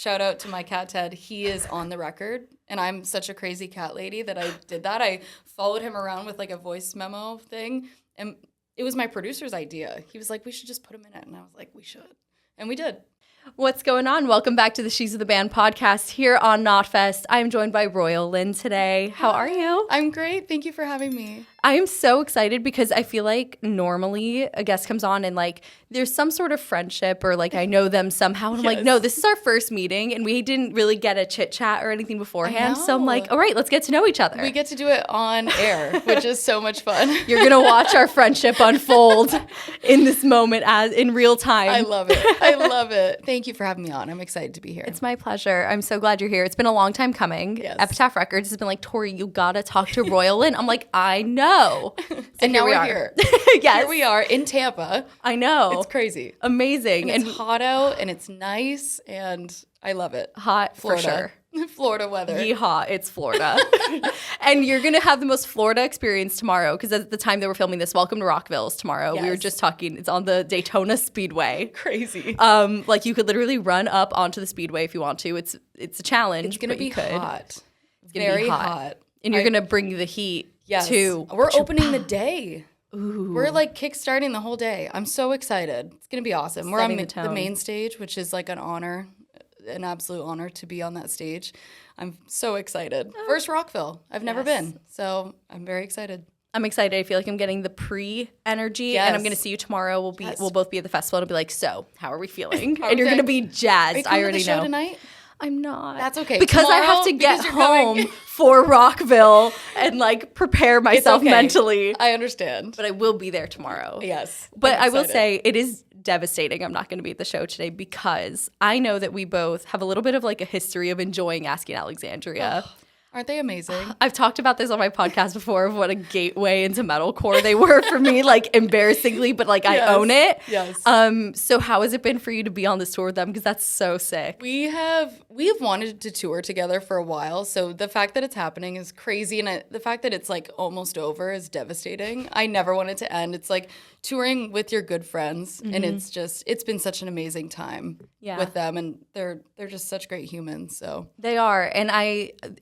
shout out to my cat Ted. He is on the record, and I'm such a crazy cat lady that I did that. I followed him around with like a voice memo thing, and it was my producer's idea. He was like, we should just put him in it, and I was like, we should, and we did. What's going on? Welcome back to the She's of the Band podcast here on Knotfest. I'm joined by Royale Lynn today. How are you? I'm great. Thank you for having me. I am so excited because I feel like normally a guest comes on and like there's some sort of friendship or like I know them somehow. And I'm like, no, this is our first meeting and we didn't really get a chit chat or anything beforehand. So I'm like, all right, let's get to know each other. We get to do it on air, which is so much fun. You're going to watch our friendship unfold in this moment as in real time. I love it. I love it. Thank you for having me on. I'm excited to be here. It's my pleasure. I'm so glad you're here. It's been a long time coming. Yes. Epitaph Records has been like, Tori, you got to talk to Royale Lynn. I'm like, I know. And now we're here. Yes. Here we are in Tampa. I know. It's crazy. Amazing. And it's hot out and it's nice and I love it. Hot Florida. for sure. Florida weather. Yeehaw, it's Florida. And you're going to have the most Florida experience tomorrow because at the time that we're filming this, Welcome to Rockville is tomorrow. Yes. We were just talking. It's on the Daytona Speedway. Crazy. Like you could literally run up onto the Speedway if you want to. It's a challenge. It's going to be hot. It's going to be hot. And you're going to bring the heat too. We're opening the day. Ooh. We're like kickstarting the whole day. I'm so excited. It's going to be awesome. We're on the main stage, which is like an honor, an absolute honor to be on that stage. I'm so excited. First Rockville. I've never been. So I'm very excited. I'm excited. I feel like I'm getting the pre-energy, and I'm going to see you tomorrow. We'll both be at the festival, and I'll be like, so, how are we feeling? And you're going to be jazzed. Are you I already to the show know. Tonight? I'm not. That's okay. Because tomorrow, I have to get home for Rockville and like prepare myself mentally. I understand. But I will be there tomorrow. Yes. But I will say it is devastating. I'm not going to be at the show today because I know that we both have a little bit of like a history of enjoying Asking Alexandria. Aren't they amazing? I've talked about this on my podcast before of what a gateway into metalcore they were for me, like embarrassingly, but like I own it. Yes. So how has it been for you to be on this tour with them? Because that's so sick. We have wanted to tour together for a while, so the fact that it's happening is crazy, and the fact that it's like almost over is devastating. I never want it to end. It's like touring with your good friends, and it's been such an amazing time with them, and they're just such great humans. So they are, and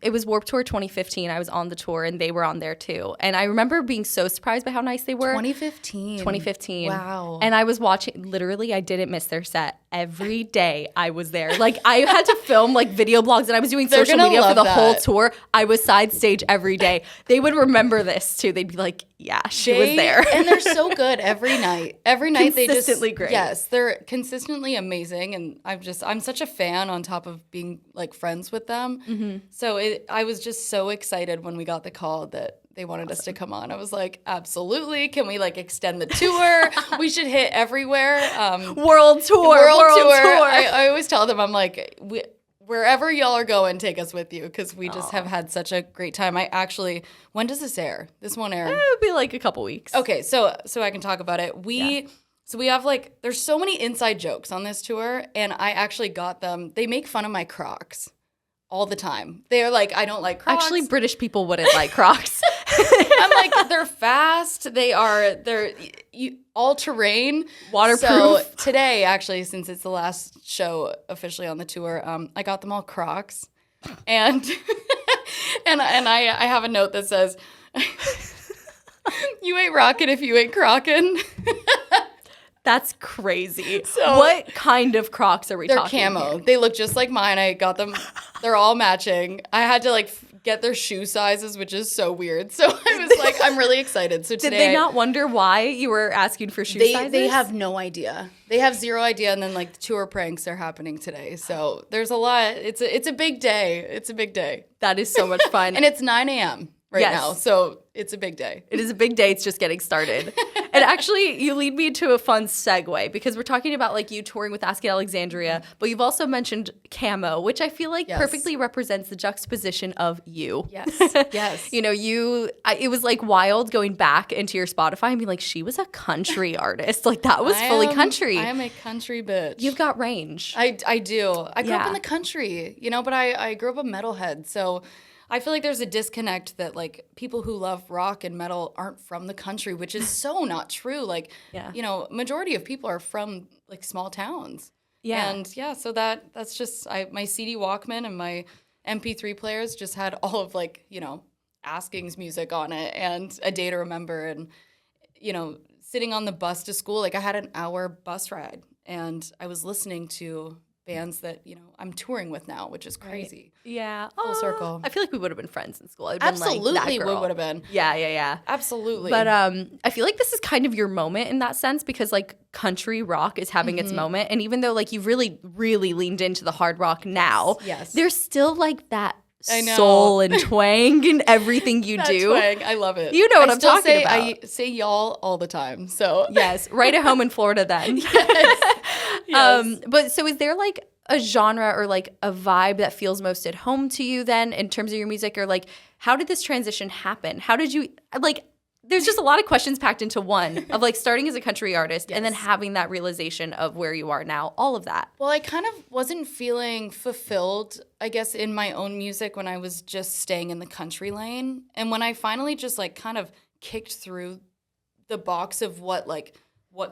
it was Warped Tour 2015. I was on the tour, and they were on there too. And I remember being so surprised by how nice they were. 2015. Wow. And I was watching. Literally, I didn't miss their set every day. I was there. Like I had to film like video blogs, and I was doing social media for the whole tour. I was side stage every day. They would remember this too. They'd be like, "Yeah, she was there." And they're so good every night. Every night they just consistently great. Yes, they're consistently amazing, and I'm such a fan on top of being like friends with them. Mm-hmm. So I was just so excited when we got the call that they wanted us to come on. I was like, absolutely. Can we like extend the tour? We should hit everywhere. World tour. I always tell them, I'm like, wherever y'all are going, take us with you because we just have had such a great time. When does this air? This won't air. It'll be like a couple weeks. Okay, so I can talk about it. So we have like, there's so many inside jokes on this tour, and I actually got them. They make fun of my Crocs all the time. They're like, I don't like Crocs. Actually, British people wouldn't like Crocs. I'm like, they're fast. They're all terrain, waterproof. So today, actually, since it's the last show officially on the tour, I got them all Crocs, and I have a note that says, "You ain't rockin' if you ain't crockin'." That's crazy. So what kind of Crocs are we talking? They're camo. Here? They look just like mine. I got them. They're all matching. I had to like get their shoe sizes, which is so weird. So I was like, I'm really excited. So today, did they not wonder why you were asking for shoe sizes? They have no idea. They have zero idea. And then like the tour pranks are happening today. So there's a lot. It's a big day. It's a big day. That is so much fun. And it's 9 a.m. right now. So it's a big day. It is a big day. It's just getting started. And actually, you lead me to a fun segue because we're talking about like you touring with Asking Alexandria, but you've also mentioned camo, which I feel like perfectly represents the juxtaposition of you. Yes, yes. You know, it was like wild going back into your Spotify and being like, she was a country artist. Like that was fully country. I am a country bitch. You've got range. I do. I grew up in the country, you know, but I grew up a metalhead, so I feel like there's a disconnect that like people who love rock and metal aren't from the country, which is so not true. Like, you know, majority of people are from like small towns. Yeah. And yeah, so that's just my CD Walkman and my MP3 players just had all of like, Asking's music on it and A Day to Remember, and sitting on the bus to school, like I had an hour bus ride and I was listening to bands that, I'm touring with now, which is crazy. Right. Yeah. Full circle. I feel like we would have been friends in school. I'd Absolutely, been like that girl. we would have been. Yeah. Absolutely. But I feel like this is kind of your moment in that sense, because like country rock is having its moment. And even though like you've really, really leaned into the hard rock now, yes. there's still like that soul and twang in everything you do. Twang, I love it. You know what I'm talking about. I say y'all all the time. So yes, right at home in Florida then. Yes. But so is there like a genre or like a vibe that feels most at home to you then in terms of your music, or like how did this transition happen? How did you like? There's just a lot of questions packed into one of like starting as a country artist and then having that realization of where you are now, all of that. Well, I kind of wasn't feeling fulfilled, I guess, in my own music when I was just staying in the country lane. And when I finally just like kind of kicked through the box of what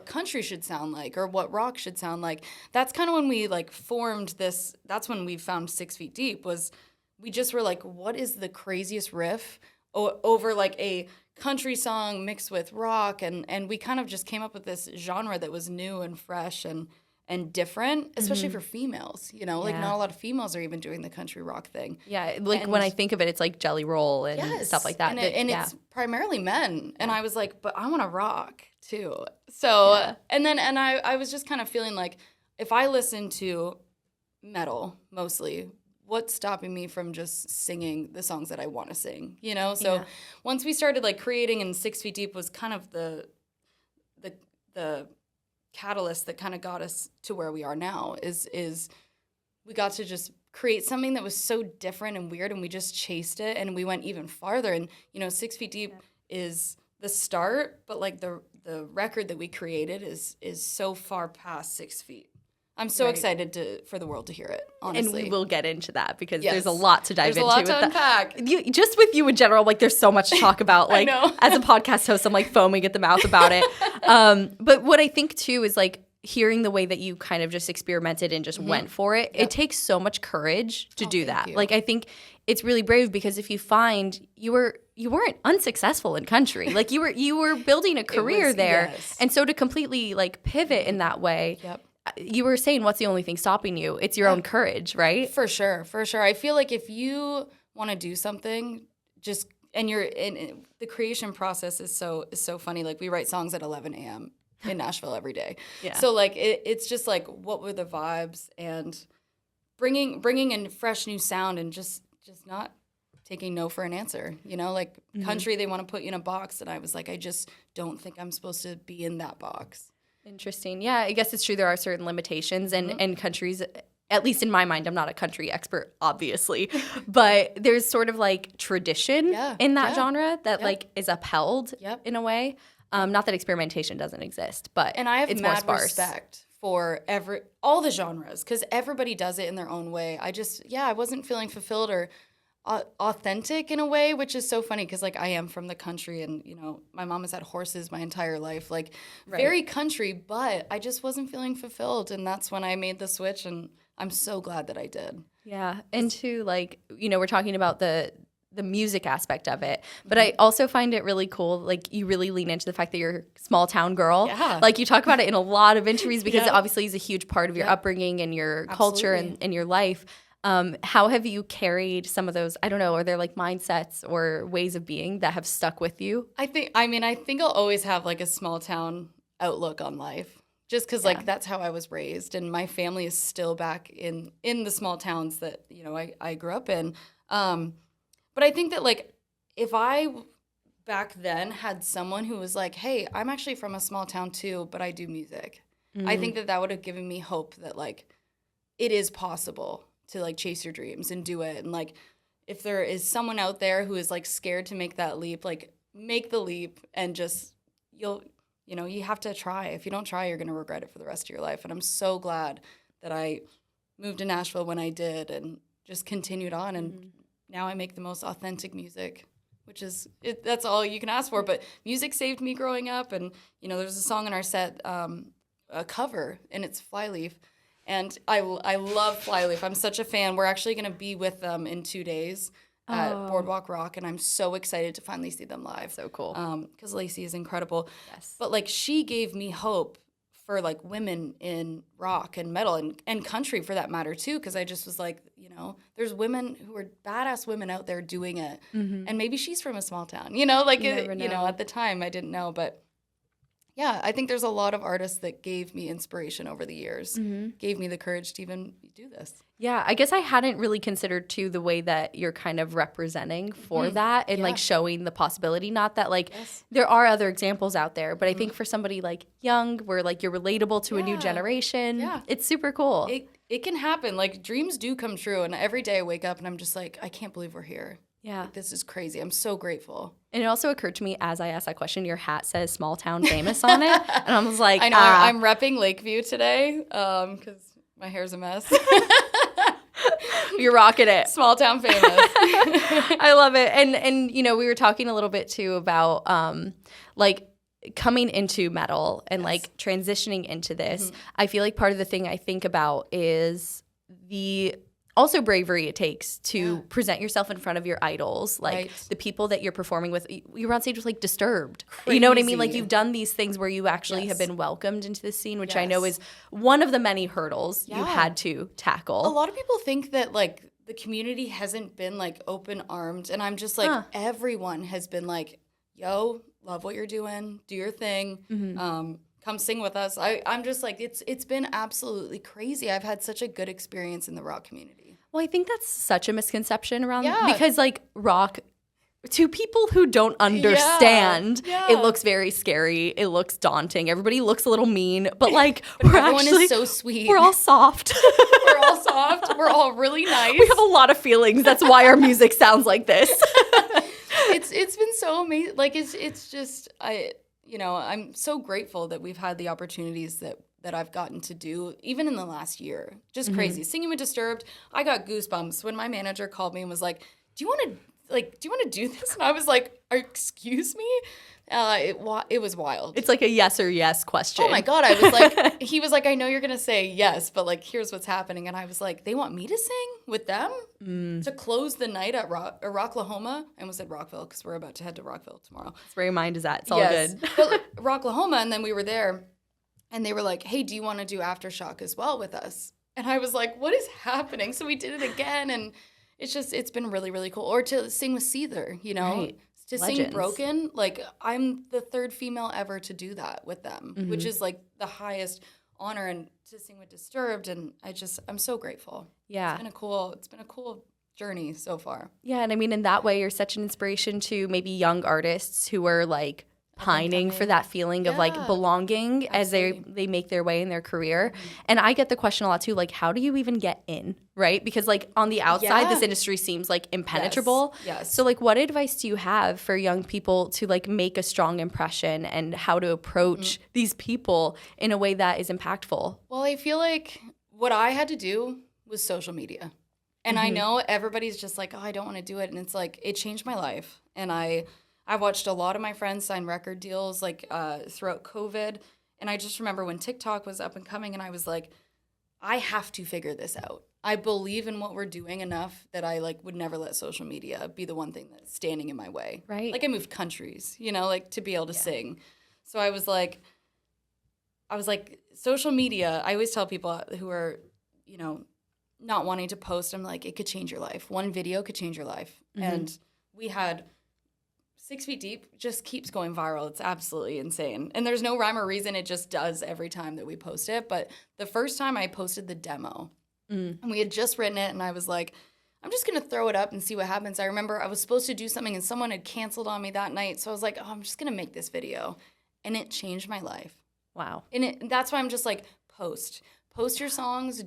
country should sound like or what rock should sound like, that's kind of when we like formed this. That's when we found 6 Feet Deep. Was we just were like, what is the craziest riff over like a country song mixed with rock, and we kind of just came up with this genre that was new and fresh and different, especially for females. Like not a lot of females are even doing the country rock thing. Yeah, like when I think of it, it's like Jelly Roll and stuff like that. And it's primarily men. And I was like, but I want to rock too. So and I was just kind of feeling like if I listen to metal mostly, what's stopping me from just singing the songs that I want to sing, So once we started like creating, and 6 Feet Deep was kind of the catalyst that kind of got us to where we are now, is we got to just create something that was so different and weird, and we just chased it and we went even farther. And 6 Feet Deep is the start, but like the record that we created is so far past 6 feet. I'm so excited for the world to hear it, honestly. And we will get into that because there's a lot to dive into. There's a lot to unpack. Just with you in general, like there's so much to talk about. Like as a podcast host, I'm like foaming at the mouth about it. But what I think too is like hearing the way that you kind of just experimented and just went for it. It takes so much courage to do that. Like I think it's really brave, because if you find you weren't unsuccessful in country, like you were building a career there, and so to completely like pivot in that way. You were saying, what's the only thing stopping you? It's your own courage, right? For sure. I feel like if you want to do something, the creation process is so funny. Like we write songs at 11 a.m. in Nashville every day. So like it's just like, what were the vibes, and bringing in fresh new sound, and just not taking no for an answer. Like country, they want to put you in a box, and I was like, I just don't think I'm supposed to be in that box. Interesting. Yeah, I guess it's true. There are certain limitations, and countries, at least in my mind, I'm not a country expert, obviously, but there's sort of like tradition in that genre that like is upheld in a way. Not that experimentation doesn't exist, but and I have it's mad more sparse. Respect for all the genres, because everybody does it in their own way. I wasn't feeling fulfilled or authentic in a way, which is so funny because like I am from the country, and my mom has had horses my entire life, like very country, but I just wasn't feeling fulfilled, and that's when I made the switch, and I'm so glad that I did. Yeah, and to like we're talking about the music aspect of it, but I also find it really cool, like you really lean into the fact that you're a small town girl. Like you talk about it in a lot of interviews, because it obviously is a huge part of your upbringing and your culture and your life. How have you carried some of those, I don't know, are there like mindsets or ways of being that have stuck with you? I think I'll always have like a small town outlook on life, just because like that's how I was raised, and my family is still back in the small towns that I grew up in. But I think that like if I back then had someone who was like, hey, I'm actually from a small town too, but I do music, I think that would have given me hope that like it is possible to like chase your dreams and do it. And like if there is someone out there who is like scared to make that leap, like make the leap, and just you have to try. If you don't try, you're going to regret it for the rest of your life. And I'm so glad that I moved to Nashville when I did, and just continued on, and now I make the most authentic music, which is that's all you can ask for. But music saved me growing up, and there's a song in our set, a cover, and it's Flyleaf. And I love Flyleaf. I'm such a fan. We're actually going to be with them in 2 days at Boardwalk Rock, and I'm so excited to finally see them live. So cool. Because Lacey is incredible. Yes. But, like, she gave me hope for, like, women in rock and metal and country for that matter, too, because I just was like, you know, there's women who are badass women out there doing it. And maybe she's from a small town, you know? Like, you know, at the time I didn't know, but yeah, I think there's a lot of artists that gave me inspiration over the years, gave me the courage to even do this. Yeah, I guess I hadn't really considered, too, the way that you're kind of representing for that and, like, showing the possibility. Not that, like, there are other examples out there, but I think for somebody, like, young, where, like, you're relatable to a new generation, it's super cool. It can happen. Like, dreams do come true, and every day I wake up and I'm just like, I can't believe we're here. Yeah. Like, this is crazy. I'm so grateful. And it also occurred to me as I asked that question, your hat says small town famous on it. And I was like, I know. I'm repping Lakeview today because my hair's a mess. You're rocking it. Small town famous. I love it. And you know, we were talking a little bit too about like coming into metal and like transitioning into this. I feel like part of the thing I think about is the also bravery it takes to present yourself in front of your idols, like the people that you're performing with. You were on stage with like Disturbed. Crazy. You know what I mean? Like you've done these things where you actually have been welcomed into the scene, which I know is one of the many hurdles you had to tackle. A lot of people think that like the community hasn't been like open armed, and I'm just like everyone has been like, yo, love what you're doing, do your thing. Come sing with us. I'm just like, it's been absolutely crazy. I've had such a good experience in the rock community. Well, I think that's such a misconception around because like rock, to people who don't understand, it looks very scary. It looks daunting. Everybody looks a little mean, but like everyone is so sweet. We're all soft. We're all soft. We're all really nice. We have a lot of feelings. That's why our music sounds like this. It's been so amazing. Like it's just I'm so grateful that we've had the opportunities that I've gotten to do, even in the last year. Just crazy. Singing with Disturbed, I got goosebumps when my manager called me and was like, do you want to do this? And I was like, excuse me? It was wild. It's like a yes or yes question. Oh my God. I was like, he was like, I know you're going to say yes, but like, here's what's happening. And I was like, they want me to sing with them to close the night at Rocklahoma. I almost said Rockville because we're about to head to Rockville tomorrow. That's where your mind is at. It's all good. But Rocklahoma, and then we were there and they were like, hey, do you want to do Aftershock as well with us? And I was like, what is happening? So we did it again. And it's been really, really cool. Or to sing with Seether, you know? Right. To sing Broken, like I'm the third female ever to do that with them, which is like the highest honor, and to sing with Disturbed, and I'm so grateful. Yeah. It's been a cool journey so far. Yeah, and I mean in that way you're such an inspiration to maybe young artists who are like pining for that feeling of like belonging as they make their way in their career. And I get the question a lot too, like how do you even get in, right? Because like on the outside this industry seems like impenetrable. Yes. So like what advice do you have for young people to like make a strong impression and how to approach these people in a way that is impactful? Well, I feel like what I had to do was social media. And I know everybody's just like, oh, I don't want to do it. And it's like, it changed my life. And I watched a lot of my friends sign record deals like throughout COVID. And I just remember when TikTok was up and coming and I was like, I have to figure this out. I believe in what we're doing enough that I like would never let social media be the one thing that's standing in my way. Right. Like I moved countries, you know, like to be able to sing. So I was like, social media, I always tell people who are, you know, not wanting to post, I'm like, it could change your life. One video could change your life. And we had 6 Feet Deep just keeps going viral. It's absolutely insane. And there's no rhyme or reason. It just does every time that we post it. But the first time I posted the demo, and we had just written it, and I was like, I'm just going to throw it up and see what happens. I remember I was supposed to do something, and someone had canceled on me that night. So I was like, oh, I'm just going to make this video. And it changed my life. Wow. And that's why I'm just like, post your songs.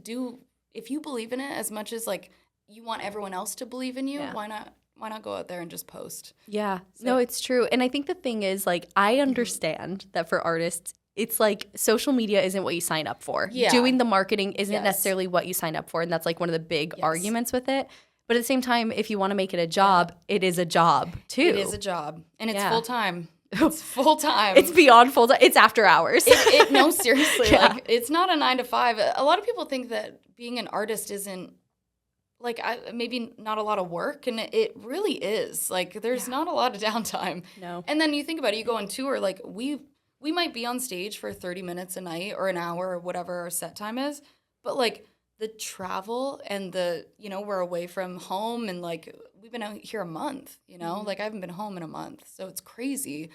If you believe in it as much as like you want everyone else to believe in you, why not go out there and just post? Yeah. So, no, it's true. And I think the thing is, like, I understand that for artists, it's like social media isn't what you sign up for. Yeah. Doing the marketing isn't necessarily what you sign up for. And that's like one of the big arguments with it. But at the same time, if you want to make it a job, it is a job too. It is a job. And it's full time. It's full time. It's beyond full time. It's after hours. No, seriously. Yeah. Like, it's not a 9 to 5. A lot of people think that being an artist isn't, like, maybe not a lot of work, and it really is. Like, there's not a lot of downtime. No. And then you think about it, you go on tour, like, we might be on stage for 30 minutes a night or an hour or whatever our set time is, but, like, the travel and we're away from home, and, like, we've been out here a month, like, I haven't been home in a month, so it's crazy.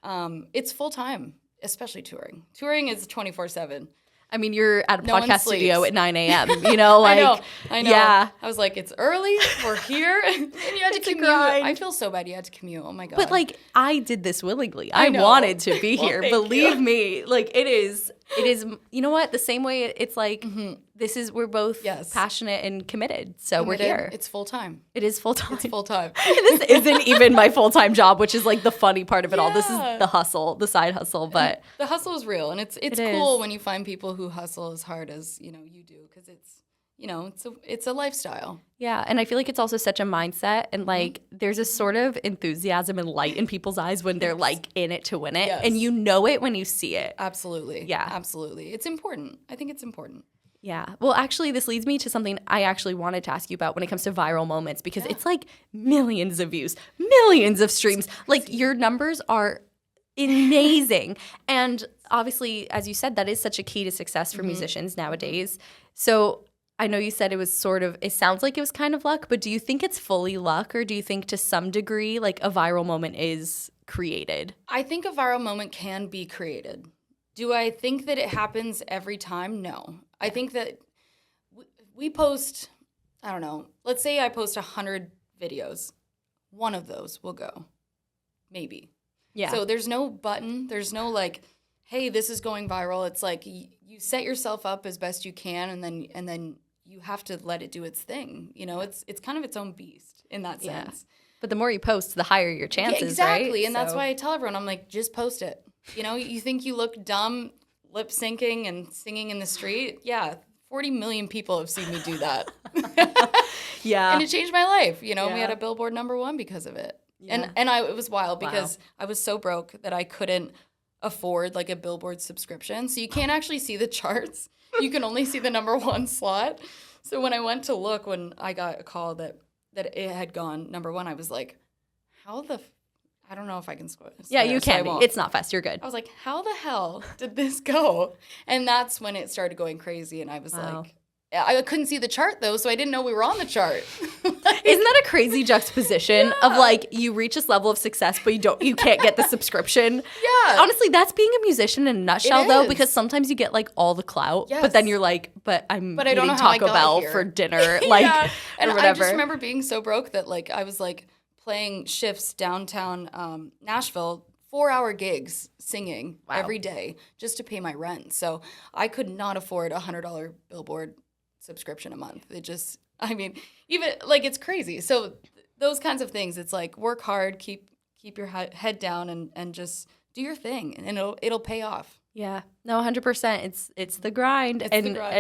Yeah. It's full time, especially touring. Touring is 24/7. I mean, you're at a No one podcast studio sleeps. at 9 a.m., like. I know. Yeah. I was like, it's early, we're here, and you had to It's a commute. grind. I feel so bad you had to commute. Oh my God. But, like, I did this willingly. I I know. wanted to be Well, here. thank Believe you. me. Like, it is, you know what? The same way it's like, we're both passionate and committed. So we're here. It's full time. It is full time. It's full time. This isn't even my full-time job, which is like the funny part of it all. This is Yeah. the hustle, the side hustle, but The hustle is real, and it's It cool is. when you find people who hustle as hard as you do, because it's a lifestyle. yeah. And I feel like it's also such a mindset, and like there's a sort of enthusiasm and light in people's eyes when they're like in it to win it, Yes. and you know it when you see it. Absolutely. Yeah. Absolutely. It's important. I think it's important. Yeah. Well, actually, this leads me to something I actually wanted to ask you about when it comes to viral moments, because it's like millions of views, millions of streams. Like, your numbers are amazing. And obviously, as you said, that is such a key to success for musicians nowadays. So I know you said it sounds like it was kind of luck, but do you think it's fully luck, or do you think to some degree like a viral moment is created? I think a viral moment can be created. Do I think that it happens every time? No. I think that we post, I don't know, let's say I post 100 videos. One of those will go. Maybe. Yeah. So there's no button. There's no like, hey, this is going viral. It's like you set yourself up as best you can, and then you have to let it do its thing. It's kind of its own beast in that Yeah. sense. But the more you post, the higher your chances, exactly. right? And that's So- why I tell everyone, I'm like, just post it. You think you look dumb lip syncing and singing in the street? Yeah, 40 million people have seen me do that. Yeah. And it changed my life. We Yeah. had a Billboard #1 because of it. Yeah. And it was wild because I was so broke that I couldn't afford like a Billboard subscription. So you can't actually see the charts. You can only see the #1 slot. So when I went to look, when I got a call that it had gone #1, I was like, I don't know if I can swear. Yeah, you so I can. won't. It's not fast. You're good. I was like, how the hell did this go? And that's when it started going crazy. And I was like, I couldn't see the chart though, so I didn't know we were on the chart. Isn't that a crazy juxtaposition of like you reach this level of success, but you can't get the subscription? Yeah. Honestly, that's being a musician in a nutshell, though, is. because sometimes you get like all the clout, Yes. but then you're like, but I'm But I don't eating know how I Taco got Bell here. for dinner, like Yeah. And or whatever. I just remember being so broke that like I was like playing shifts downtown Nashville, 4-hour gigs singing every day just to pay my rent. So I could not afford a $100 Billboard subscription a month. Even like it's crazy. So those kinds of things, it's like work hard, keep your head down, and just do your thing, and it'll pay off. Yeah, no, 100%. It's the grind, and the grind.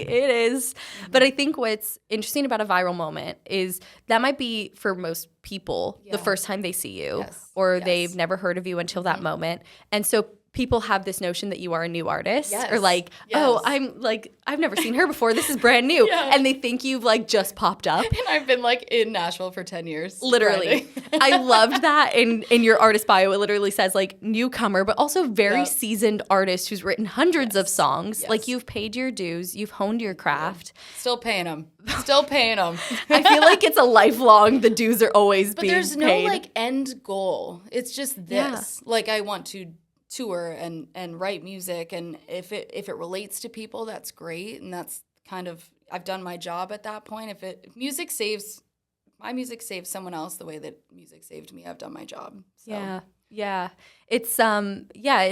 it is. But I think what's interesting about a viral moment is that might be for most people the first time they see you, Yes. or Yes. they've never heard of you until that moment, and so people have this notion that you are a new artist, Yes. or like, oh, I'm like, I've never seen her before. This is brand new, Yeah. and they think you've like just popped up. And I've been like in Nashville for 10 years. Literally. grinding. I loved that in your artist bio. It literally says like newcomer, but also very Yep. seasoned artist who's written hundreds of songs. Yes. Like you've paid your dues, you've honed your craft. Still paying them. Still paying them. I feel like it's a lifelong, the dues are always But being there's no paid. like end goal. It's just this. Yeah. Like I want to tour and write music, and if it relates to people, that's great, and that's kind of I've done my job at that point. If music saves someone else the way that music saved me, I've done my job. So. Yeah. It's and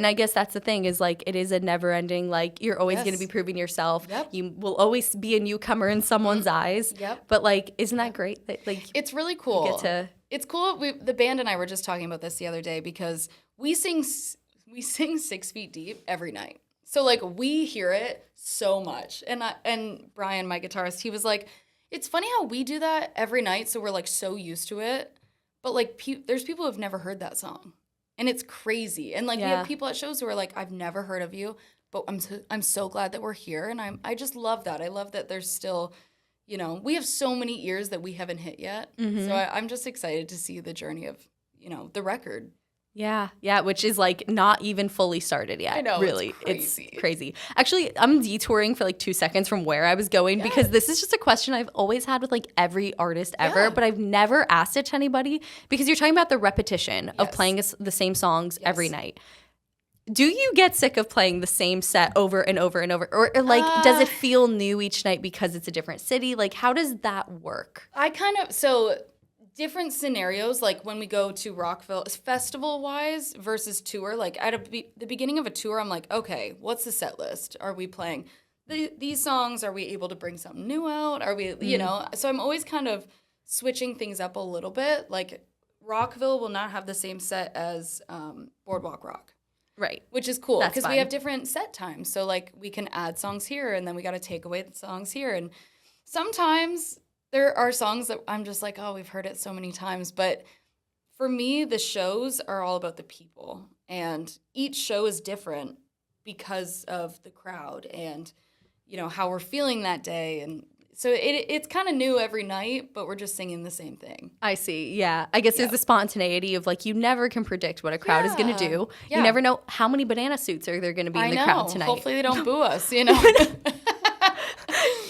I guess that's the thing is like it is a never ending, like you're always going to be proving yourself. Yep. You will always be a newcomer in someone's eyes. Yep. But like isn't that great that like It's really cool. you get to It's cool. The band and I were just talking about this the other day because we sing 6 feet deep every night. So like we hear it so much. And Brian, my guitarist, he was like, it's funny how we do that every night. So we're like so used to it. But like there's people who've never heard that song. And it's crazy. And like we have people at shows who are like, I've never heard of you, but I'm so glad that we're here. And I just love that. I love that there's still, you know, we have so many ears that we haven't hit yet. So I'm just excited to see the journey of, you know, the record. Yeah, which is like not even fully started yet. I know, really. it's crazy. Actually, I'm detouring for like 2 seconds from where I was going because this is just a question I've always had with like every artist ever, but I've never asked it to anybody because you're talking about the repetition of playing the same songs every night. Do you get sick of playing the same set over and over and over? Or like, does it feel new each night because it's a different city? Like, how does that work? Different scenarios, like when we go to Rockville, festival-wise versus tour, like at the beginning of a tour, I'm like, okay, what's the set list? Are we playing these songs? Are we able to bring something new out? Are we, you know? So I'm always kind of switching things up a little bit. Like Rockville will not have the same set as Boardwalk Rock. Right. Which is cool because we have different set times. So like we can add songs here and then we got to take away the songs here. And sometimes there are songs that I'm just like, oh, we've heard it so many times. But for me, the shows are all about the people. And each show is different because of the crowd and, you know, how we're feeling that day. And so it's kind of new every night, but we're just singing the same thing. I see. Yeah. I guess there's the spontaneity of like, you never can predict what a crowd is going to do. Yeah. You never know how many banana suits are there going to be in the crowd tonight. Hopefully they don't boo us, you know.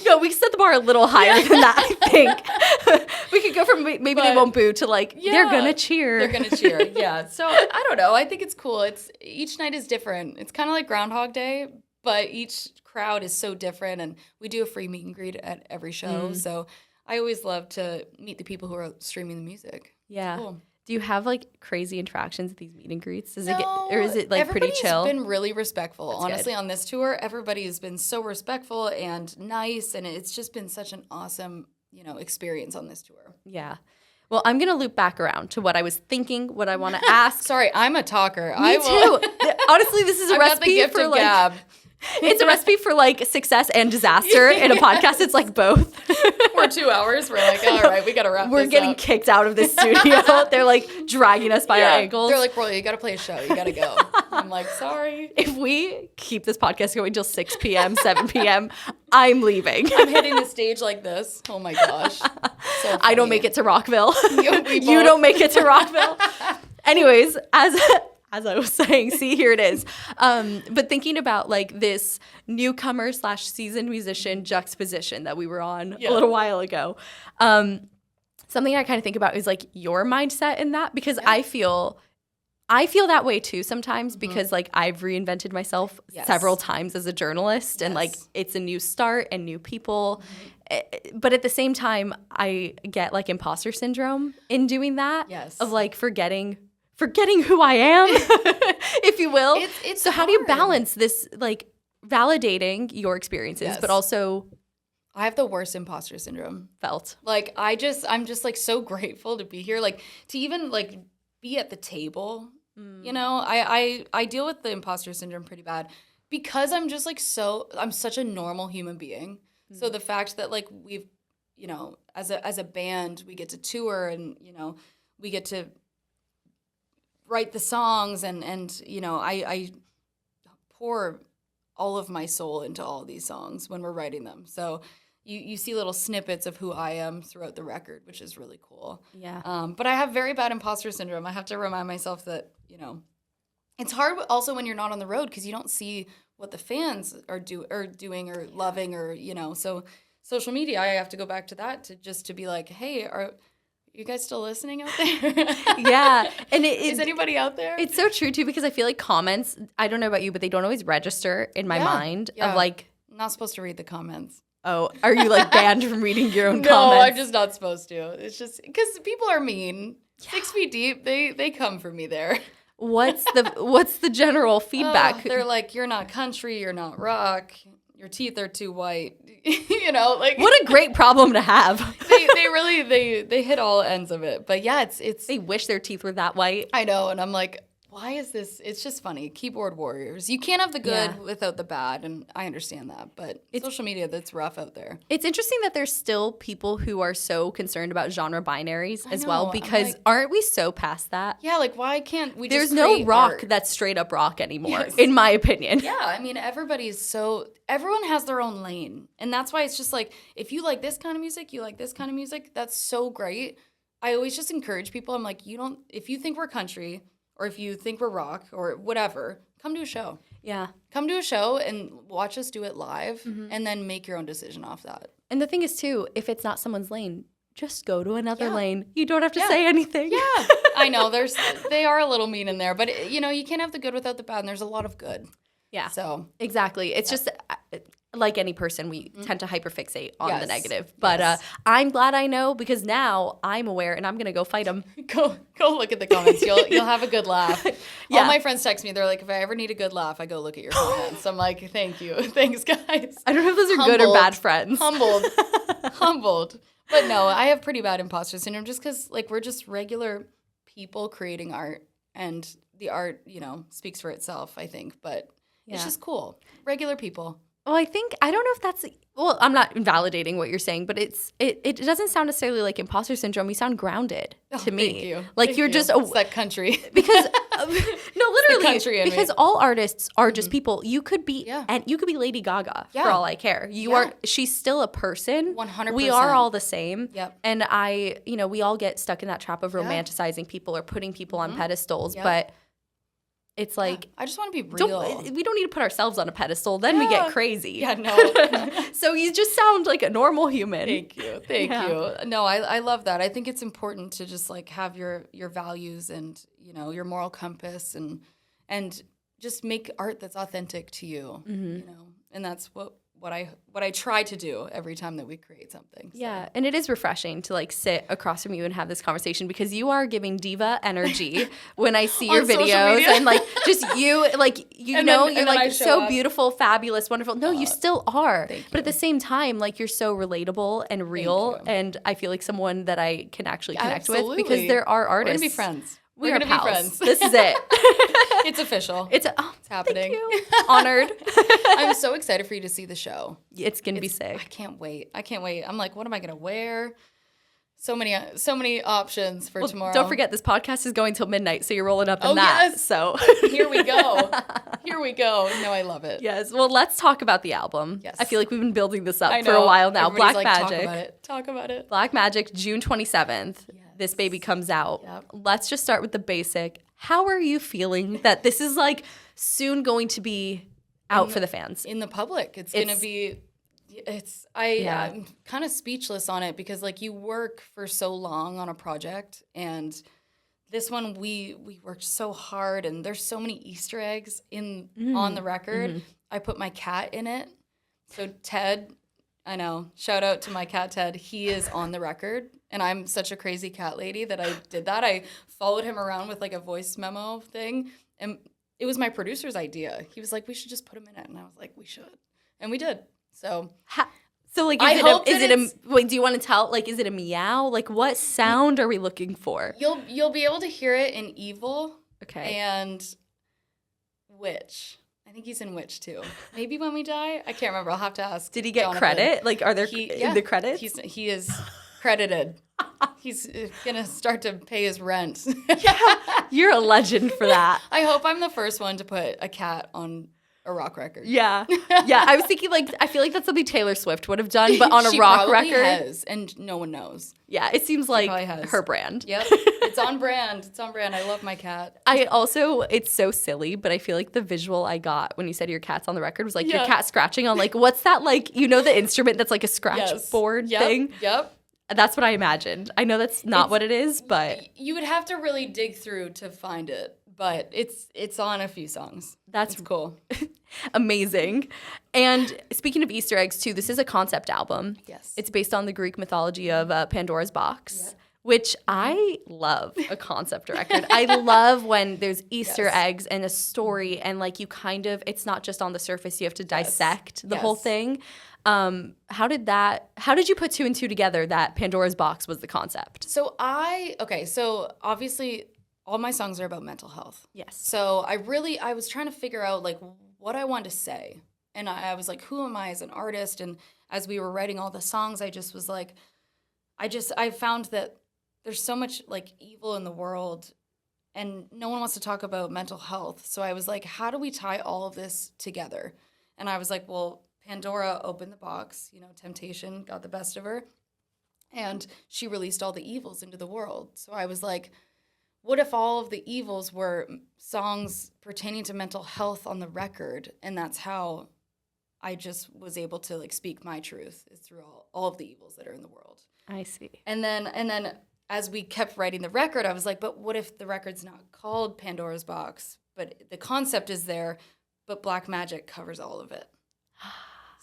No, we set the bar a little higher than that, I think. We could go from maybe they won't boo to like, they're going to cheer. They're going to cheer, yeah. So I don't know. I think it's cool. Each night is different. It's kind of like Groundhog Day, but each crowd is so different. And we do a free meet and greet at every show. So I always love to meet the people who are streaming the music. Yeah. It's cool. Do you have like crazy interactions at these meet and greets? Is it like pretty chill? Everybody's been really respectful. That's honestly, good. On this tour, everybody's been so respectful and nice, and it's just been such an awesome, you know, experience on this tour. Yeah. Well, I'm going to loop back around to what I was thinking, what I want to ask. Sorry, I'm a talker. Me too. Honestly, this is a recipe for like gab. It's a recipe for like success and disaster in a podcast. It's like both. We're 2 hours. We're like, all right, we got to wrap this up. We're getting kicked out of this studio. They're like dragging us by our ankles. They're like, Royal, you got to play a show. You got to go. I'm like, sorry. If we keep this podcast going till 6 p.m., 7 p.m., I'm leaving. I'm hitting the stage like this. Oh my gosh. So I don't make it to Rockville. You don't make it to Rockville. Anyways, as I was saying, see, here it is. But thinking about like this newcomer / seasoned musician juxtaposition that we were on a little while ago, something I kind of think about is like your mindset in that, because I feel that way too sometimes because like I've reinvented myself several times as a journalist and like it's a new start and new people. But at the same time, I get like imposter syndrome in doing that of like forgetting who I am, if you will. So how do you balance this, like validating your experiences, but also I have the worst imposter syndrome. Felt. Like I'm just like so grateful to be here, like to even like be at the table. You know, I deal with the imposter syndrome pretty bad because I'm just like I'm such a normal human being. So the fact that like we've, you know, as a band, we get to tour and, you know, we get to write the songs and you know, I pour all of my soul into all these songs when we're writing them. So you see little snippets of who I am throughout the record, which is really cool. Yeah. But I have very bad imposter syndrome. I have to remind myself that, you know, it's hard also when you're not on the road because you don't see what the fans are doing or loving or, you know. So social media, I have to go back to that to be like, hey, are you guys still listening out there? Yeah. And is anybody out there? It's so true too because I feel like comments, I don't know about you, but they don't always register in my mind of like. I'm not supposed to read the comments. Oh, are you like banned from reading your own comments? No, I'm just not supposed to. It's just because people are mean. 6 feet deep, they come for me there. What's the general feedback? They're like, you're not country, you're not rock, your teeth are too white. You know, like what a great problem to have. they really hit all ends of it. But yeah, it's they wish their teeth were that white. I know, and I'm like, why is this? It's just funny. Keyboard warriors. You can't have the good without the bad, and I understand that. But social media, that's rough out there. It's interesting that there's still people who are so concerned about genre binaries as well, because aren't we so past that? Yeah, like why can't we There's just no create rock art? That's straight up rock anymore, in my opinion. Yeah, I mean, everyone has their own lane. And that's why it's just like, if you like this kind of music, you like this kind of music, that's so great. I always just encourage people, I'm like, if you think we're country, or if you think we're rock or whatever, come to a show. Yeah. Come to a show and watch us do it live and then make your own decision off that. And the thing is, too, if it's not someone's lane, just go to another lane. You don't have to say anything. Yeah. I know. They are a little mean in there. But, you can't have the good without the bad. And there's a lot of good. Yeah. So. Exactly. It's just like any person, we tend to hyperfixate on the negative. But I'm glad I know, because now I'm aware and I'm going to go fight them. Go look at the comments. You'll have a good laugh. All my friends text me. They're like, if I ever need a good laugh, I go look at your comments. I'm like, thank you. Thanks, guys. I don't know if those are good or bad friends. Humbled. But no, I have pretty bad imposter syndrome just because, like, we're just regular people creating art. And the art, speaks for itself, I think. But it's just cool. Regular people. Well, I don't know if that's, I'm not invalidating what you're saying, but it doesn't sound necessarily like imposter syndrome. You sound grounded to me. Thank you. Like Thank you're you. just, It's that country. Because, no, literally, country in because me. all artists are just people. You could be, Yeah. and you could be Lady Gaga for Yeah. all I care. She's still a person. 100%. We are all the same. Yep. And we all get stuck in that trap of romanticizing people or putting people on pedestals, Yep. but it's like, I just want to be real. we don't need to put ourselves on a pedestal. Then we get crazy. Yeah, no. So you just sound like a normal human. Thank you. Thank you. No, I love that. I think it's important to just like have your values and, your moral compass and just make art that's authentic to you, and that's what I try to do every time that we create something. So. Yeah, and it is refreshing to like sit across from you and have this conversation, because you are giving diva energy when I see your videos and like just you like you're like so beautiful, fabulous, wonderful. No, you still are. But at the same time, like you're so relatable and real, and I feel like someone that I can actually connect with, because there are artists. We're gonna be friends. We're gonna pals. be friends. This is it. It's official. It's happening. Thank you. Honored. I'm so excited for you to see the show. It's gonna be sick. I can't wait. I'm like, what am I gonna wear? So many options for tomorrow. Don't forget, this podcast is going till midnight, so you're rolling up in that. Yes. So Here we go. No, I love it. Yes. Well, let's talk about the album. Yes. I feel like we've been building this up I for know. a while now. Everybody's Black like, Magic. Talk about it. Black Magic, June 27th. Yes. This baby comes out. Yep. Let's just start with the basic. How are you feeling that this is like soon going to be out for the fans? In the public. It's going to be... I'm kind of speechless on it, because like you work for so long on a project, and this one we worked so hard, and there's so many Easter eggs on the record. Mm-hmm. I put my cat in it. So Ted, I know, shout out to my cat Ted. He is on the record, and I'm such a crazy cat lady that I did that. I followed him around with like a voice memo thing, and it was my producer's idea. He was like, we should just put him in it, and I was like, we should, and we did. So like, do you want to tell, like, is it a meow? Like, what sound are we looking for? You'll be able to hear it in Evil. Okay. And Witch. I think he's in Witch too. Maybe When We Die. I can't remember. I'll have to ask. Did he get Jonathan. Credit? Like, are there in the credits? He is credited. He's gonna start to pay his rent. You're a legend for that. I hope I'm the first one to put a cat on a rock record. Yeah. I was thinking, like, I feel like that's something Taylor Swift would have done, but on a rock record. She has, and no one knows. Yeah, it seems like her brand. Yep. It's on brand. I love my cat. It's so silly, but I feel like the visual I got when you said your cat's on the record was like your cat scratching on, like, what's that, like, the instrument that's like a scratch board thing? Yep. That's what I imagined. I know that's not what it is, but you would have to really dig through to find it. But it's on a few songs. It's cool. Amazing. And speaking of Easter eggs, too, this is a concept album. Yes. It's based on the Greek mythology of Pandora's box, which I love a concept record. I love when there's Easter eggs and a story, and like you kind of, it's not just on the surface, you have to dissect the whole thing. How did you put two and two together that Pandora's box was the concept? So obviously all my songs are about mental health. Yes. So I was trying to figure out like what I wanted to say. And I was like, who am I as an artist? And as we were writing all the songs, I just was like, I found that there's so much like evil in the world and no one wants to talk about mental health. So I was like, how do we tie all of this together? And I was like, well, Pandora opened the box, temptation got the best of her. And she released all the evils into the world. So I was like, what if all of the evils were songs pertaining to mental health on the record? And that's how I just was able to like speak my truth, is through all of the evils that are in the world. I see. And then as we kept writing the record, I was like, but what if the record's not called Pandora's Box, but the concept is there, but Black Magic covers all of it.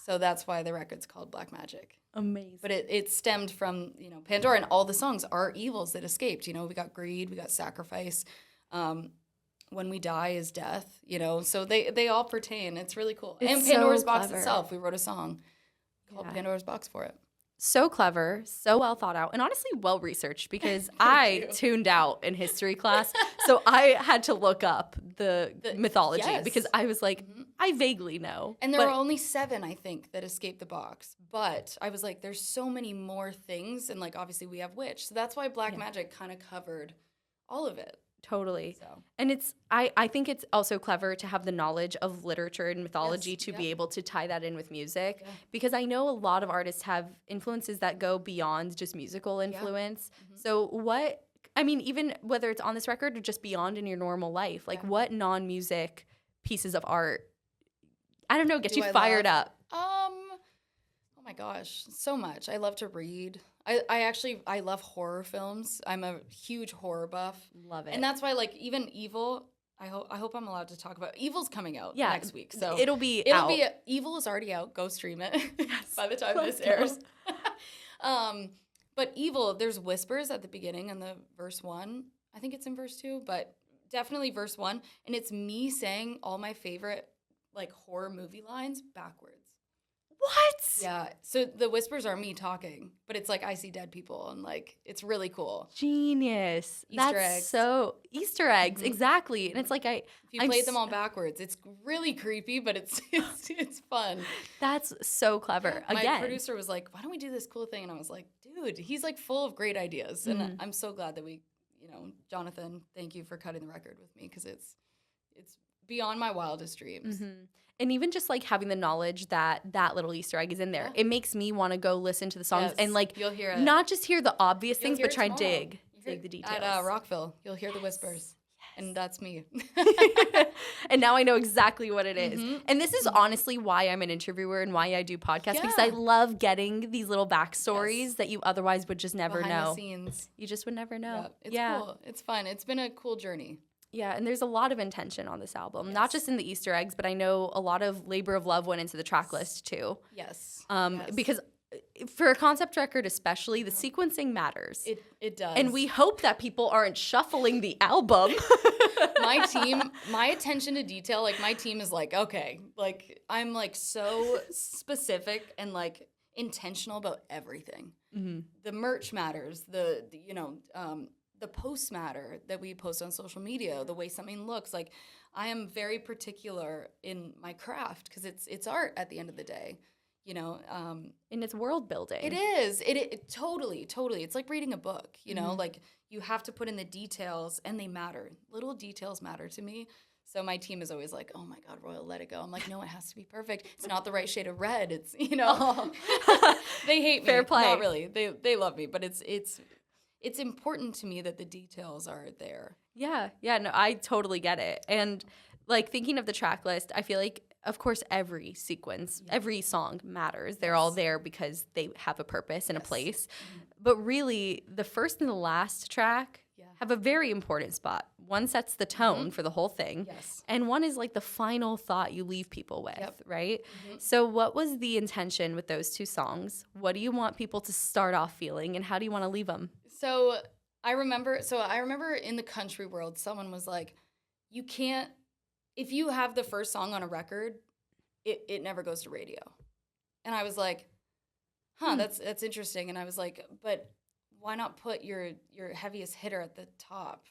So that's why the record's called Black Magic. Amazing. But it stemmed from, Pandora, and all the songs are evils that escaped. We got greed, we got sacrifice. When we die is death, So they all pertain. It's really cool. It's and Pandora's so Box clever. itself, we wrote a song called Pandora's Box for it. So clever, so well thought out, and honestly well researched, because I tuned out in history class. So I had to look up the mythology, yes. because I was like, I vaguely know. And there are only 7, I think, that escaped the box. But I was like, there's so many more things. And like, obviously we have Witch. So that's why Black Magic kind of covered all of it. Totally. So. And I think it's also clever to have the knowledge of literature and mythology to be able to tie that in with music, because I know a lot of artists have influences that go beyond just musical influence. So even whether it's on this record or just beyond in your normal life, like what non-music pieces of art, I don't know, get you fired up? Oh my gosh, so much. I love to read. I love horror films. I'm a huge horror buff. Love it. And that's why, like, even Evil, I hope I'm allowed to talk about. Evil's coming out next week. So it'll be out. Evil is already out. Go stream it by the time this airs. But Evil, there's whispers at the beginning in the verse 1. I think it's in verse 2, but definitely verse 1. And it's me saying all my favorite, like, horror movie lines backwards. What? Yeah. So the whispers are me talking, but it's like I see dead people, and like it's really cool. Genius. Easter eggs. So Easter eggs, exactly. And it's like if you played them all backwards, it's really creepy, but it's fun. That's so clever. My Again, producer was like, "Why don't we do this cool thing?" And I was like, "Dude, he's like full of great ideas." And I'm so glad that we, Jonathan, thank you for cutting the record with me, because it's beyond my wildest dreams. And even just like having the knowledge that little Easter egg is in there, it makes me want to go listen to the songs and like you'll hear it. Not just hear the obvious things, but try and tomorrow. dig the details. At Rockville, you'll hear the whispers. And that's me. And now I know exactly what it is. And this is honestly why I'm an interviewer and why I do podcasts, because I love getting these little backstories that you otherwise would just never Behind know. the scenes. You just would never know. It's cool. It's fun. It's been a cool journey. Yeah, and there's a lot of intention on this album, not just in the Easter eggs, but I know a lot of labor of love went into the track list too. Yes. Because for a concept record especially, the sequencing matters. It does. And we hope that people aren't shuffling the album. My attention to detail, like my team is like, okay, like I'm like so specific and like intentional about everything. The merch matters, the posts matter that we post on social media, the way something looks. Like I am very particular in my craft, because it's art at the end of the day, And it's world building. It is. It totally. It's like reading a book, like you have to put in the details, and they matter. Little details matter to me. So my team is always like, oh my God, Royal, let it go. I'm like, no, it has to be perfect. It's not the right shade of red. It's, they hate me. Fair play. Not really. They love me, but it's important to me that the details are there. Yeah, no, I totally get it. And like thinking of the track list, I feel like, of course, every sequence, every song matters. They're all there because they have a purpose and a place. But really, the first and the last track have a very important spot. One sets the tone for the whole thing. Yes. And one is like the final thought you leave people with, right? So what was the intention with those two songs? What do you want people to start off feeling, and how do you want to leave them? So I remember in the country world, someone was like, you can't, if you have the first song on a record, it never goes to radio. And I was like, that's interesting. And I was like, but why not put your heaviest hitter at the top?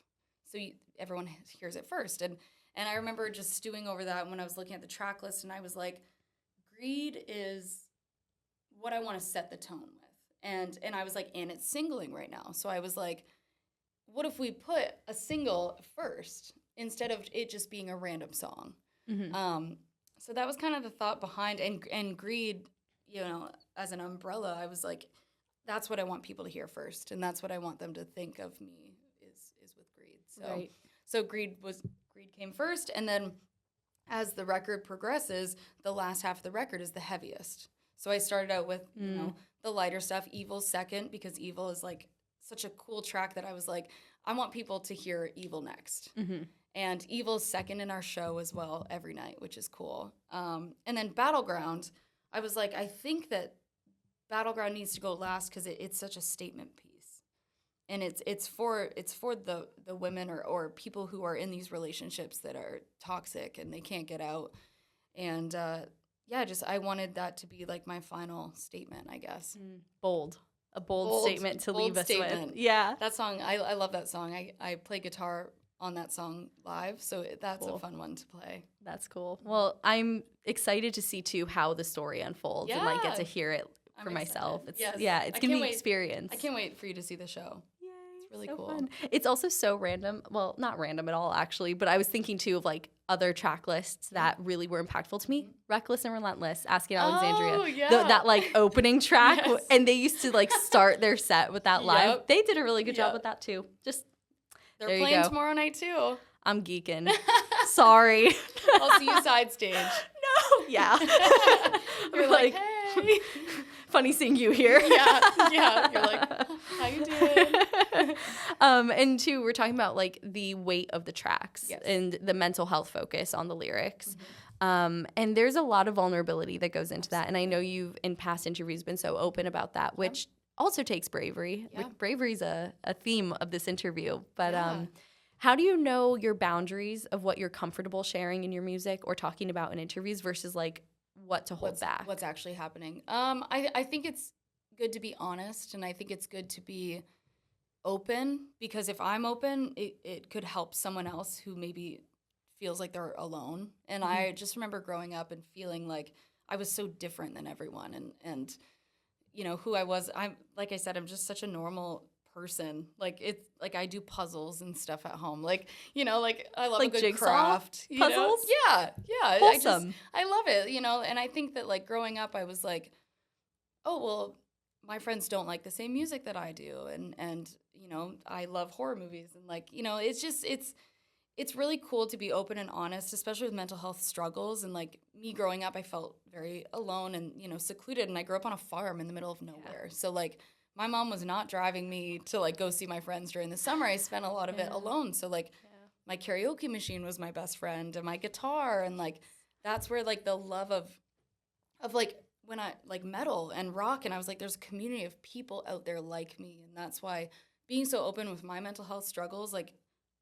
so everyone hears it first. And I remember just stewing over that when I was looking at the track list, and I was like, greed is what I want to set the tone with. And I was like, and it's singling right now. So I was like, what if we put a single first instead of it just being a random song? Mm-hmm. So that was kind of the thought behind, and greed, as an umbrella, I was like, that's what I want people to hear first, and that's what I want them to think of me is with greed. So, right. So greed came first, and then as the record progresses, the last half of the record is the heaviest. So I started out with the lighter stuff, Evil's second, because Evil is like such a cool track that I was like, I want people to hear Evil next. Mm-hmm. And Evil's second in our show as well every night, which is cool. And then Battleground, I was like, I think that Battleground needs to go last because it's such a statement piece. And it's for the women or people who are in these relationships that are toxic and they can't get out. And I wanted that to be like my final statement, I guess. Bold. A bold statement to leave us with. Yeah. That song, I love that song. I play guitar on that song live, so that's cool. A fun one to play. That's cool. Well, I'm excited to see, too, how the story unfolds and, like, get to hear it for myself. It's going to be an experience. I can't wait for you to see the show. Yay, it's really cool. Fun. It's also so random. Well, not random at all, actually, but I was thinking, too, of, like, other track lists that really were impactful to me. Reckless and Relentless, Asking Alexandria. Oh, yeah. That, like, opening track. Yes. And they used to, like, start their set with that live. Yep. They did a really good job with that, too. They're playing tomorrow night, too. I'm geeking. Sorry. I'll see you side stage. No. Yeah. You're like, hey. Funny seeing you here. Yeah. You're like, how you doing? And two, we're talking about like the weight of the tracks and the mental health focus on the lyrics. Mm-hmm. And there's a lot of vulnerability that goes into that. And I know you've in past interviews been so open about that, which also takes bravery. Yeah. Like, bravery's a theme of this interview. But how do you know your boundaries of what you're comfortable sharing in your music or talking about in interviews versus like what to hold back? What's actually happening? I think it's good to be honest, and I think it's good to be open, because if I'm open, it could help someone else who maybe feels like they're alone. And I just remember growing up and feeling like I was so different than everyone, and who I was. I'm like I said, I'm just such a normal person. Like, it's like I do puzzles and stuff at home. Like, like I love like a good jigsaw craft. Puzzles? Yeah. Wholesome. I love it, and I think that like growing up I was like, oh, well, my friends don't like the same music that I do, and I love horror movies, and like, it's really cool to be open and honest, especially with mental health struggles. And like me growing up, I felt very alone and secluded, and I grew up on a farm in the middle of nowhere. So like my mom was not driving me to like go see my friends during the summer. I spent a lot of it alone. So like my karaoke machine was my best friend, and my guitar, and like that's where like the love of like when I like metal and rock, and I was like, there's a community of people out there like me. And that's why being so open with my mental health struggles, like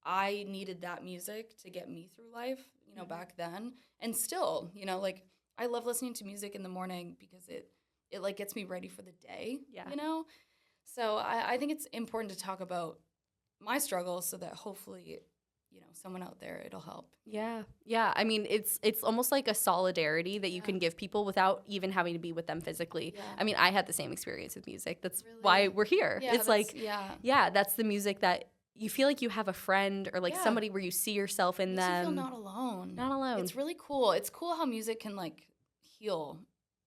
I needed that music to get me through life, back then. And still, like I love listening to music in the morning because it like gets me ready for the day, So I think it's important to talk about my struggles so that hopefully, someone out there, it'll help. Yeah. I mean, it's almost like a solidarity that you can give people without even having to be with them physically. Yeah. I mean, I had the same experience with music. That's why we're here. Yeah, it's like, that's the music that you feel like you have a friend or like somebody where you see yourself in them. You feel not alone. Not alone. It's really cool. It's cool how music can like heal.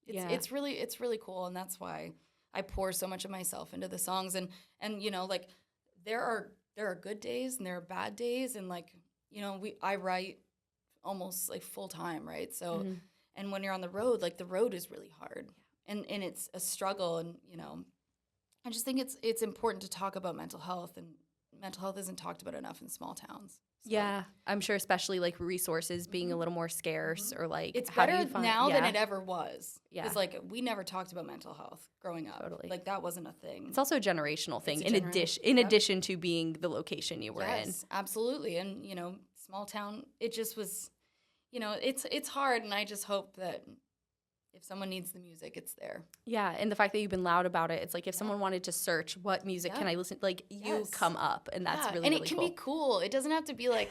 It's really cool, and that's why I pour so much of myself into the songs. And like there are good days and there are bad days, and like I write almost like full time, right? So and when you're on the road, like the road is really hard, and it's a struggle, and I just think it's important to talk about mental health, and mental health isn't talked about enough in small towns. So. Yeah, I'm sure, especially like resources being a little more scarce, or like it's better now than it ever was. Yeah, because like we never talked about mental health growing up. Totally, like that wasn't a thing. It's also a generational thing. In addition to being the location you were in. Yes, absolutely. And small town, it just was. It's hard, and I just hope that if someone needs the music, it's there. Yeah, and the fact that you've been loud about it, it's like if someone wanted to search what music can I listen, like you come up, and that's really, and really it can cool. be cool. It doesn't have to be like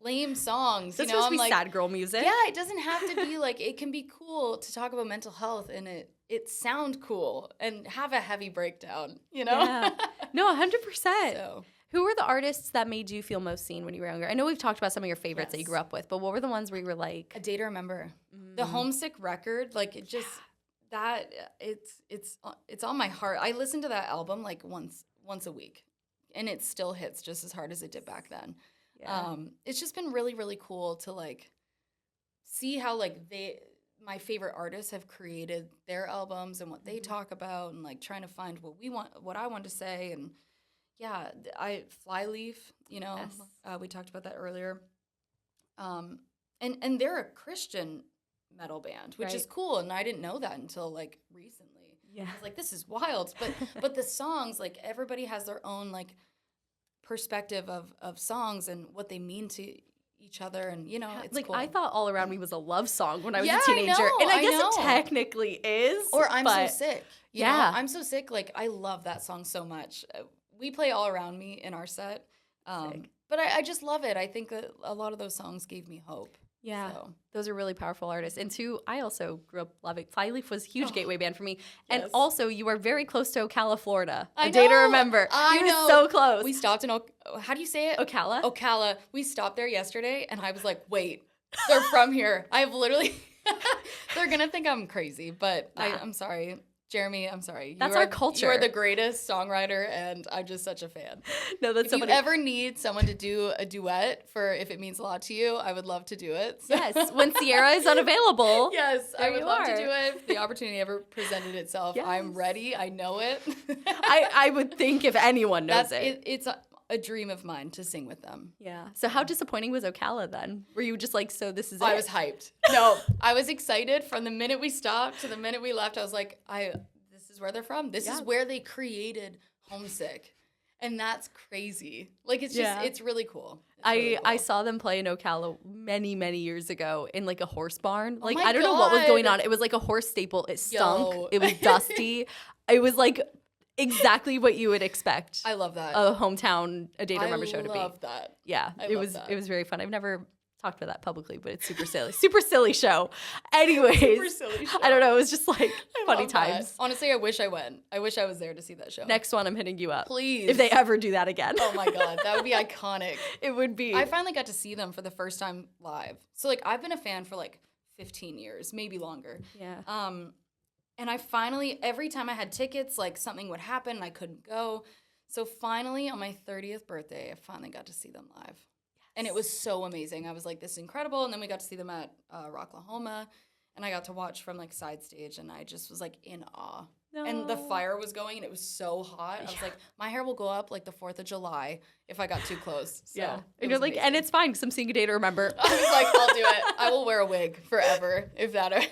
lame songs. It's you know, supposed to be like, sad girl music. Yeah, it doesn't have to be like, it can be cool to talk about mental health and it sound cool and have a heavy breakdown, you know? Yeah. No, 100%. So. Who were the artists that made you feel most seen when you were younger? I know we've talked about some of your favorites that you grew up with, but what were the ones where you were like... A Day to Remember. The Homesick record, like it just, that, it's on my heart. I listen to that album like once a week, and it still hits just as hard as it did back then. Yeah. It's just been really, really cool to like see how like my favorite artists have created their albums and what they talk about, and like trying to find what I want to say. And yeah, Flyleaf, you know, we talked about that earlier. And they're a Christian metal band, which is cool. And I didn't know that until like recently. Yeah. I was like, this is wild. But the songs, like everybody has their own like perspective of songs and what they mean to each other, and you know, it's like cool. I thought All Around Me was a love song when I was a teenager, and I guess it technically is. Or I'm So Sick. You know? I'm So Sick. Like I love that song so much. We play All Around Me in our set, but I just love it. I think that a lot of those songs gave me hope. Yeah, those are really powerful artists. And two, I also grew up loving. Flyleaf was a huge gateway band for me. Yes. And also, you are very close to Ocala, Florida. A Day to Remember. I know. So close. We stopped in, how do you say it? Ocala? Ocala. We stopped there yesterday, and I was like, wait, they're from here. I've literally, they're going to think I'm crazy, but I'm sorry. Jeremy, I'm sorry. That's our culture. You are the greatest songwriter, and I'm just such a fan. No, that's so funny. If you ever need someone to do a duet for if it means a lot to you, I would love to do it. So. Yes, when Sierra is unavailable. Yes, I would love to do it. If the opportunity ever presented itself, I'm ready. I know it. I would think if anyone knows it. It's a dream of mine to sing with them. Yeah. So how disappointing was Ocala then? Were you just like, so this is it? I was hyped. No, I was excited from the minute we stopped to the minute we left. I was like, this is where they're from. This is where they created Homesick. And that's crazy. Like, it's just, it's really cool. I saw them play in Ocala many, many years ago in like a horse barn. Like, I don't know what was going on. It was like a horse staple. It stunk. It was dusty. It was like exactly what you would expect. I love that. A hometown, A Day to Remember show to be. I love that. Yeah, it was very fun. I've never talked about that publicly, but it's super silly. Super silly show. Anyways, super silly show. I don't know. It was just like funny times. That. Honestly, I wish I went. I wish I was there to see that show. Next one, I'm hitting you up. Please. If they ever do that again. Oh my God. That would be iconic. It would be. I finally got to see them for the first time live. So like I've been a fan for like 15 years, maybe longer. Yeah. And I finally, every time I had tickets, like something would happen and I couldn't go. So finally, on my 30th birthday, I finally got to see them live. Yes. And it was so amazing. I was like, this is incredible. And then we got to see them at Rocklahoma. And I got to watch from like side stage. And I just was like in awe. No. And the fire was going and it was so hot. I was like, my hair will go up like the 4th of July if I got too close. So yeah. And you're like, amazing. And it's fine because I'm seeing A Day to Remember. I was like, I'll do it. I will wear a wig forever if that.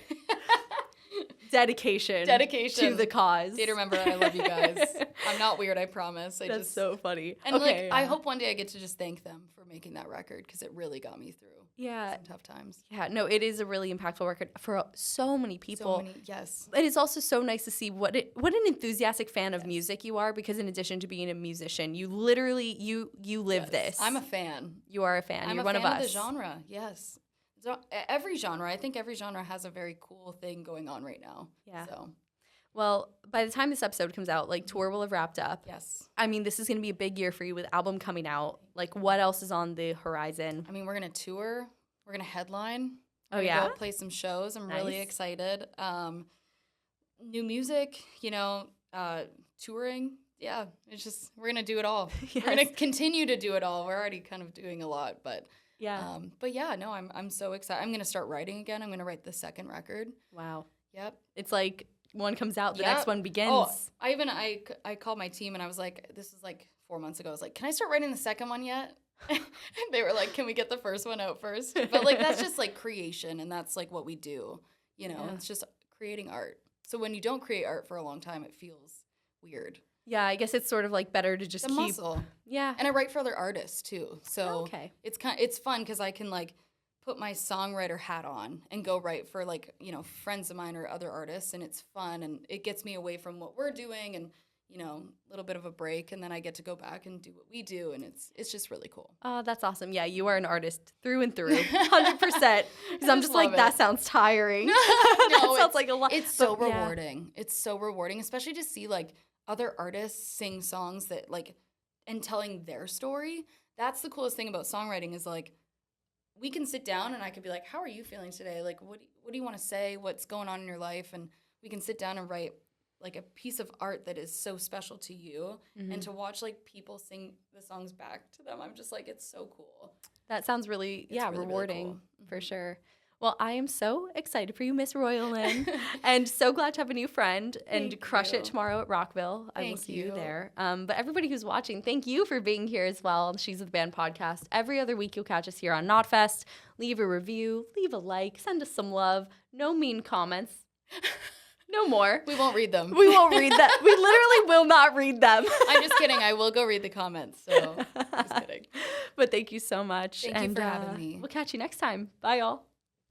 Dedication to the cause. Day to Remember, I love you guys. I'm not weird, I promise. That's so funny. And like, I hope one day I get to just thank them for making that record because it really got me through some tough times. Yeah, no, it is a really impactful record for so many people. Yes. And it's also so nice to see what an enthusiastic fan of music you are, because in addition to being a musician, you literally, you live this. I'm a fan. You are a fan. You're one of us. I'm a fan of the genre, yes. Every genre. I think every genre has a very cool thing going on right now. Yeah. So. Well, by the time this episode comes out, like, tour will have wrapped up. Yes. I mean, this is going to be a big year for you with album coming out. Like, what else is on the horizon? I mean, we're going to tour. We're going to headline. Oh, yeah? Go play some shows. I'm really excited. New music, touring. Yeah, it's just, we're going to do it all. Yes. We're going to continue to do it all. We're already kind of doing a lot, but... Yeah. But yeah, no, I'm so excited. I'm going to start writing again. I'm going to write the second record. Wow. Yep. It's like one comes out, the next one begins. Oh, I called my team and I was like, this is like 4 months ago. I was like, can I start writing the second one yet? And they were like, can we get the first one out first? But like, that's just like creation. And that's like what we do, it's just creating art. So when you don't create art for a long time, it feels weird. Yeah, I guess it's sort of like better to just keep muscle. Yeah. And I write for other artists too. So it's fun because I can like put my songwriter hat on and go write for like, you know, friends of mine or other artists, and it's fun and it gets me away from what we're doing and, you know, a little bit of a break, and then I get to go back and do what we do, and it's just really cool. Oh, that's awesome. Yeah, you are an artist through and through, 100%. Because I'm just like, that sounds tiring. That sounds like a lot. It's so rewarding. It's so rewarding, especially to see like other artists sing songs that like, and telling their story. That's the coolest thing about songwriting is like, we can sit down and I could be like, how are you feeling today? Like, what do you want to say? What's going on in your life? And we can sit down and write like a piece of art that is so special to you. And to watch like people sing the songs back to them, I'm just like, it's so cool. That sounds really, rewarding really cool. for sure. Well, I am so excited for you, Miss Royale Lynn, and so glad to have a new friend and crush it tomorrow at Rockville. I will see you there. But everybody who's watching, thank you for being here as well on She's the Band podcast. Every other week you'll catch us here on Knotfest. Leave a review, leave a like, send us some love. No mean comments. No more. We won't read them. We won't read them. We literally will not read them. I'm just kidding. I will go read the comments. So just kidding. But thank you so much. Thank you for having me. We'll catch you next time. Bye, y'all.